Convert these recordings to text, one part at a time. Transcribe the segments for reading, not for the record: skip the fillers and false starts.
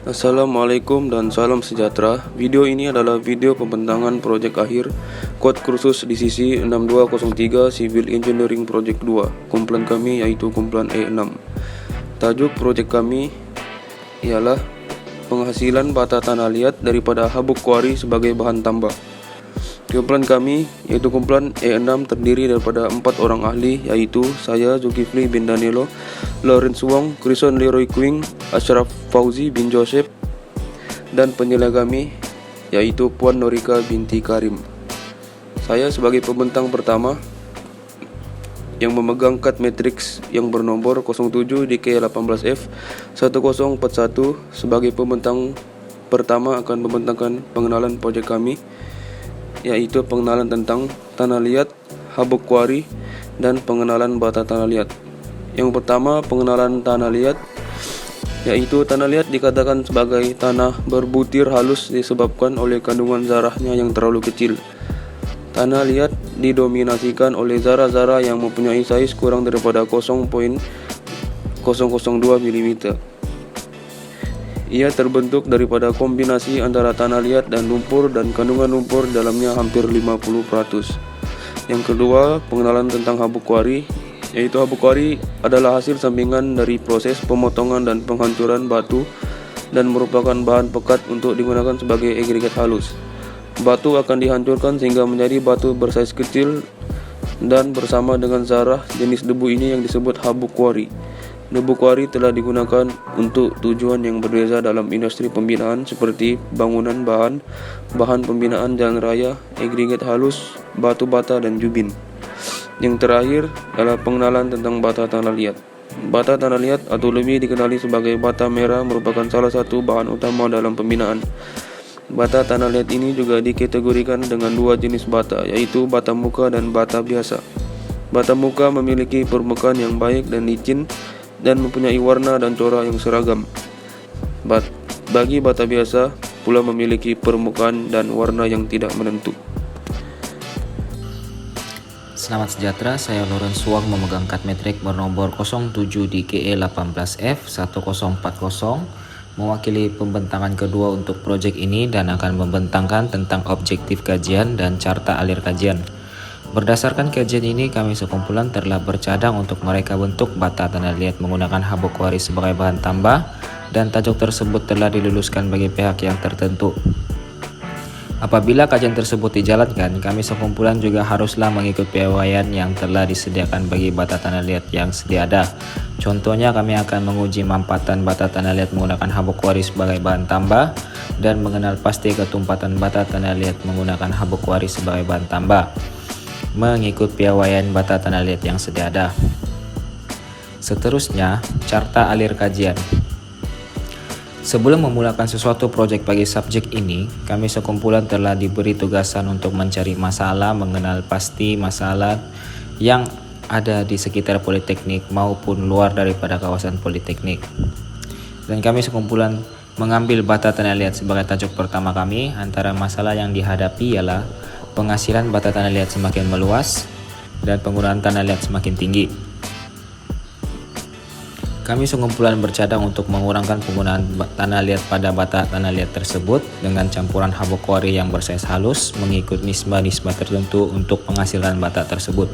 Assalamualaikum dan salam sejahtera. Video ini adalah video pembentangan proyek akhir kod kursus di sisi 6203 Civil Engineering Project 2. Kumpulan kami yaitu kumpulan E6. Tajuk proyek kami ialah penghasilan bata tanah liat daripada habuk kuari sebagai bahan tambah. Kumpulan kami yaitu kumpulan E6 terdiri daripada 4 orang ahli, yaitu saya Zulkifli bin Danilo, Lawrence Wong, Krison Leroy Quing, Ashraf Fauzi bin Joseph, dan penilai kami yaitu Puan Norika binti Karim. Saya sebagai pembentang pertama yang memegang kad matriks yang bernomor 07 DK18F 1041 sebagai pembentang pertama akan membentangkan pengenalan proyek kami, yaitu pengenalan tentang tanah liat, habuk kuari, dan pengenalan bata tanah liat. Yang pertama, pengenalan tanah liat, yaitu tanah liat dikatakan sebagai tanah berbutir halus disebabkan oleh kandungan zarahnya yang terlalu kecil. Tanah liat didominasikan oleh zarah-zarah yang mempunyai saiz kurang daripada 0,002 mm. Ia terbentuk daripada kombinasi antara tanah liat dan lumpur, dan kandungan lumpur dalamnya hampir 50%. Yang kedua, pengenalan tentang habuk kuari, yaitu habuk kuari adalah hasil sampingan dari proses pemotongan dan penghancuran batu dan merupakan bahan pekat untuk digunakan sebagai agregat halus. Batu akan dihancurkan sehingga menjadi batu bersaiz kecil dan bersama dengan zarah jenis debu ini yang disebut habuk kuari. Debu kuari telah digunakan untuk tujuan yang berbeza dalam industri pembinaan seperti bangunan bahan pembinaan jalan raya, agregat halus, batu bata, dan jubin. Yang terakhir adalah pengenalan tentang bata tanah liat. Bata tanah liat atau lebih dikenali sebagai bata merah merupakan salah satu bahan utama dalam pembinaan. Bata tanah liat ini juga dikategorikan dengan dua jenis bata, yaitu bata muka dan bata biasa. Bata muka memiliki permukaan yang baik dan licin dan mempunyai warna dan corak yang seragam. Bagi bata biasa pula memiliki permukaan dan warna yang tidak menentu. Selamat sejahtera, saya Lawrence Wong memegang kad metrik bernomor 07 DKE18F 1040 mewakili pembentangan kedua untuk proyek ini dan akan membentangkan tentang objektif kajian dan carta alir kajian. Berdasarkan kajian ini, kami sekumpulan telah bercadang untuk mereka bentuk bata tanah liat menggunakan habuk kuari sebagai bahan tambah, dan tajuk tersebut telah diluluskan bagi pihak yang tertentu. Apabila kajian tersebut dijalankan, kami sekumpulan juga haruslah mengikuti piawaian yang telah disediakan bagi bata tanah liat yang sedia ada. Contohnya, kami akan menguji mampatan bata tanah liat menggunakan habuk kuari sebagai bahan tambah dan mengenal pasti ketumpatan bata tanah liat menggunakan habuk kuari sebagai bahan tambah, mengikut piawaian bata tanah liat yang sedia ada. Seterusnya, carta alir kajian. Sebelum memulakan sesuatu proyek bagi subjek ini, kami sekumpulan telah diberi tugasan untuk mencari masalah, mengenal pasti masalah yang ada di sekitar Politeknik maupun luar daripada kawasan Politeknik. Dan kami sekumpulan mengambil bata tanah liat sebagai tajuk pertama kami. Antara masalah yang dihadapi ialah penghasilan bata tanah liat semakin meluas dan penggunaan tanah liat semakin tinggi. Kami sekumpulan bercadang untuk mengurangkan penggunaan tanah liat pada bata tanah liat tersebut dengan campuran habuk kuari yang bersaiz halus mengikut nisbah-nisbah tertentu untuk penghasilan bata tersebut.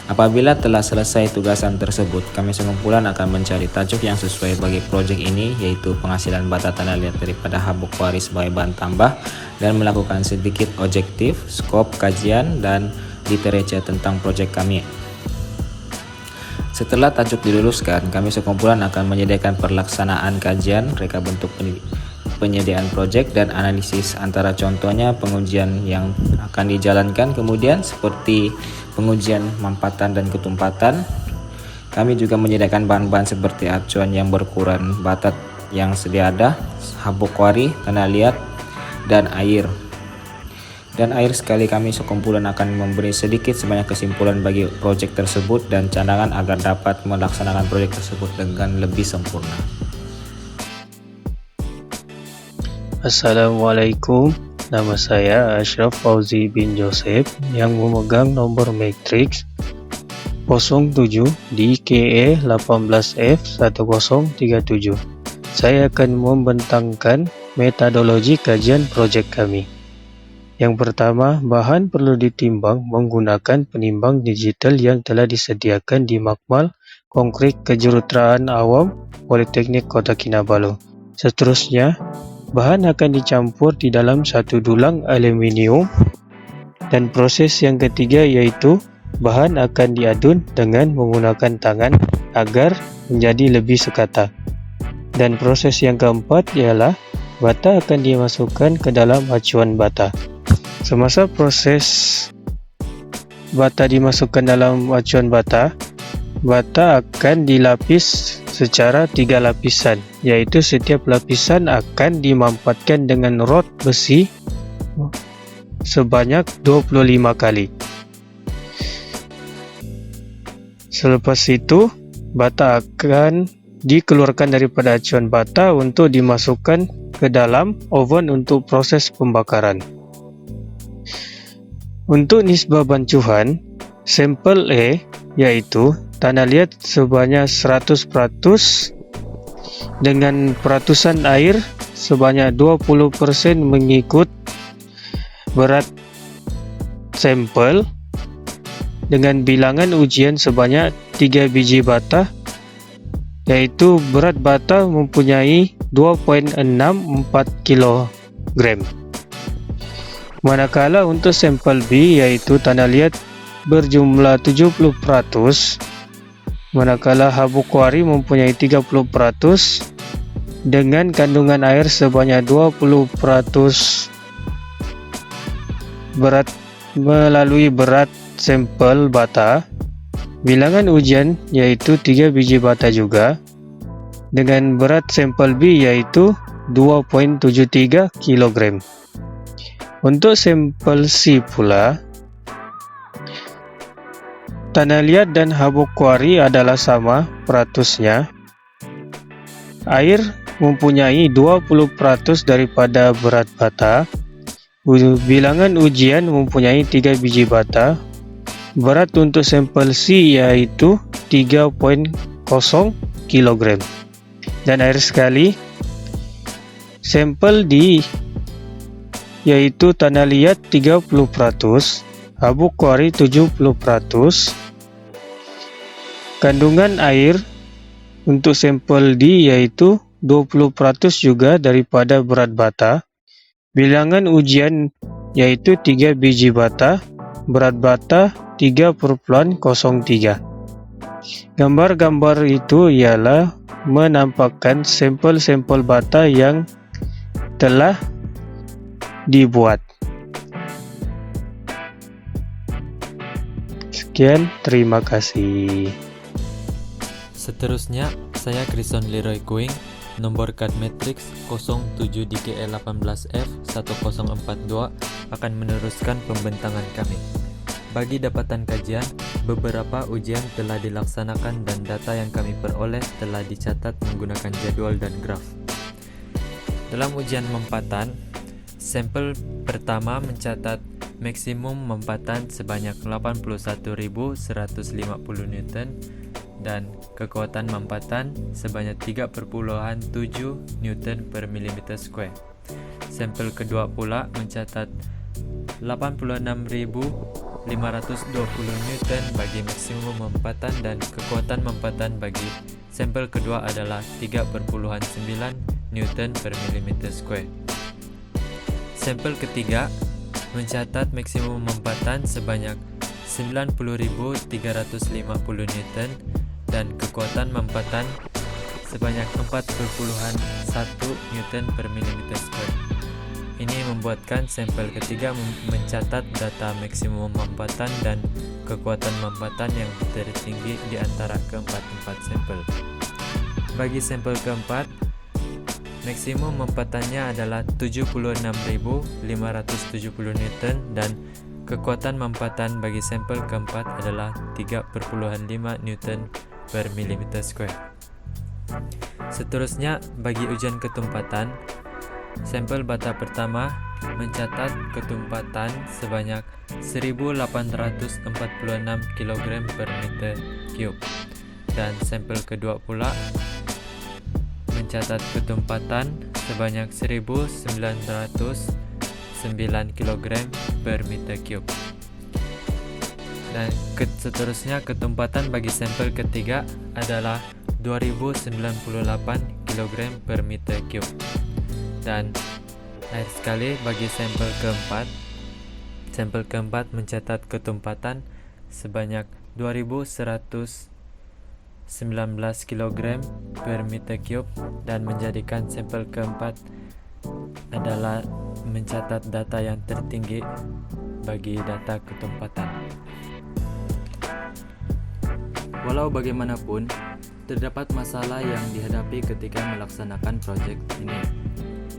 Apabila telah selesai tugasan tersebut, kami sekumpulan akan mencari tajuk yang sesuai bagi proyek ini, yaitu penghasilan bata tanah liat daripada habuk kuari sebagai bahan tambah, dan melakukan sedikit objektif, skop kajian, dan literatur tentang proyek kami. Setelah tajuk diluluskan, kami sekumpulan akan menyediakan pelaksanaan kajian, reka bentuk penyediaan proyek, dan analisis antara contohnya pengujian yang akan dijalankan kemudian seperti pengujian mampatan dan ketumpatan. Kami juga menyediakan bahan-bahan seperti acuan yang berukuran bata yang sedia ada, habuk kuari, tanah liat, dan air. Dan akhir sekali, kami sekumpulan akan memberi sedikit sebanyak kesimpulan bagi proyek tersebut dan cadangan agar dapat melaksanakan proyek tersebut dengan lebih sempurna. Assalamualaikum, nama saya Ashraf Fauzi bin Joseph yang memegang nomor matriks di KE 18F1037. Saya akan membentangkan metodologi kajian projek kami. Yang pertama, bahan perlu ditimbang menggunakan penimbang digital yang telah disediakan di Makmal Konkrit Kejuruteraan Awam Politeknik Kota Kinabalu. Seterusnya, bahan akan dicampur di dalam satu dulang aluminium, dan proses yang ketiga yaitu bahan akan diadun dengan menggunakan tangan agar menjadi lebih sekata. Dan proses yang keempat ialah bata akan dimasukkan ke dalam acuan bata. Semasa proses bata dimasukkan dalam acuan bata, bata akan dilapis secara 3 lapisan, yaitu setiap lapisan akan dimampatkan dengan rod besi sebanyak 25 kali. Selepas itu, bata akan dikeluarkan daripada acuan bata untuk dimasukkan ke dalam oven untuk proses pembakaran. Untuk nisbah bancuhan, sampel A yaitu tanah liat sebanyak 100% dengan peratusan air sebanyak 20% mengikut berat sampel, dengan bilangan ujian sebanyak 3 biji bata, yaitu berat bata mempunyai 2.64 kg. Manakala untuk sampel B yaitu tanah liat berjumlah 70%, manakala habuk kuari mempunyai 30% dengan kandungan air sebanyak 20% berat melalui berat sampel bata. Bilangan ujian yaitu 3 biji bata juga, dengan berat sampel B yaitu 2.73 kg. Untuk sampel C pula, tanah liat dan habuk kuari adalah sama peratusnya. Air mempunyai 20% daripada berat bata. Bilangan ujian mempunyai 3 biji bata. Berat untuk sampel C yaitu 3.0 kg. Dan air sekali. Sampel D yaitu tanah liat 30%, habuk kuari 70%. Kandungan air untuk sampel D yaitu 20% juga daripada berat bata. Bilangan ujian yaitu 3 biji bata, berat bata 3.03. Gambar-gambar itu ialah menampakkan sampel-sampel bata yang telah dibuat. Sekian, terima kasih. Seterusnya, saya Krison Leroy Kuing, nomor card matrix 07 DKE 18F1042 akan meneruskan pembentangan kami. Bagi dapatan kajian, beberapa ujian telah dilaksanakan dan data yang kami peroleh telah dicatat menggunakan jadwal dan graf. Dalam ujian mempatan, sampel pertama mencatat maksimum mempatan sebanyak 81.150 Newton dan kekuatan mempatan sebanyak 3.7 Newton per mm². Sampel kedua pula mencatat 86.520 Newton bagi maksimum mempatan dan kekuatan mempatan bagi sampel kedua adalah 3.9 Newton per mm². Sampel ketiga mencatat maksimum mempatan sebanyak 90.350 Newton dan kekuatan mempatan sebanyak 4.1 Newton per mm². Ini membuatkan sampel ketiga mencatat data maksimum mempatan dan kekuatan mempatan yang tertinggi di antara keempat-empat sampel. Bagi sampel keempat, maksimum mempatannya adalah 76.570 Newton dan kekuatan mempatan bagi sampel keempat adalah 3.5 Newton per mm². Seterusnya, bagi ujian ketumpatan, Sampel bata pertama mencatat ketumpatan sebanyak 1846 kg per meter cube, dan sampel kedua pula mencatat ketumpatan sebanyak 1909 kg per meter cube. Dan seterusnya ketumpatan bagi sampel ketiga adalah 2098 kg per meter cube. Dan akhir sekali bagi sampel keempat mencatat ketumpatan sebanyak 2119 kg per meter cube, dan menjadikan sampel keempat adalah mencatat data yang tertinggi bagi data ketumpatan. Walau bagaimanapun, terdapat masalah yang dihadapi ketika melaksanakan proyek ini.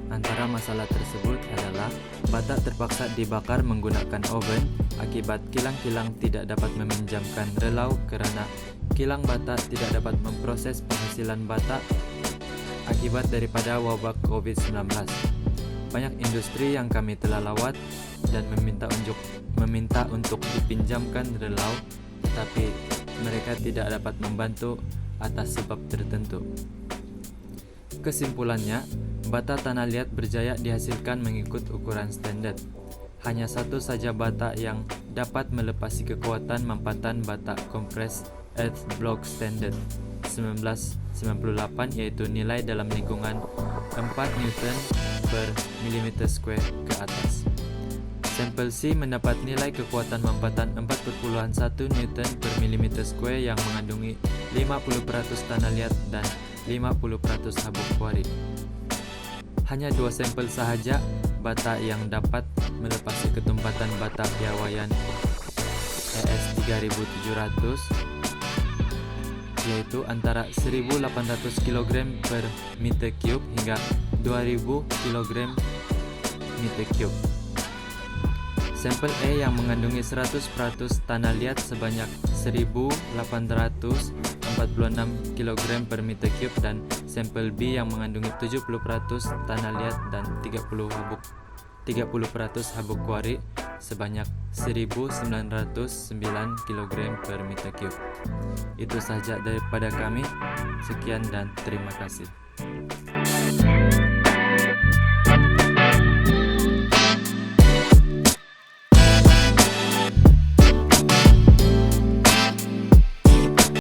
Antara masalah tersebut adalah bata terpaksa dibakar menggunakan oven akibat kilang-kilang tidak dapat meminjamkan relau karena kilang bata tidak dapat memproses penghasilan bata akibat daripada wabah COVID-19. Banyak industri yang kami telah lawat dan meminta untuk dipinjamkan relau, tetapi mereka tidak dapat membantu atas sebab tertentu. Kesimpulannya, bata tanah liat berjaya dihasilkan mengikut ukuran standar. Hanya satu saja bata yang dapat melepasi kekuatan mampatan bata Compressed Earth Block Standard 1998, yaitu nilai dalam lingkungan 4 Newton per mm2 ke atas. Sampel C mendapat nilai kekuatan mampatan 4,1 Newton per mm2 yang mengandungi 50% tanah liat dan 50% habuk kuari. Hanya 2 sampel sahaja bata yang dapat melepasi ketumpatan bata piawaian ES 3700, yaitu antara 1800 kg per meter cube hingga 2000 kg meter cube. Sampel E yang mengandungi 100% tanah liat sebanyak 1846 kg per meter cube, dan sampel B yang mengandungi 70% tanah liat dan 30% habuk kuari sebanyak 1909 kg per meter cube. Itu saja daripada kami. Sekian dan terima kasih.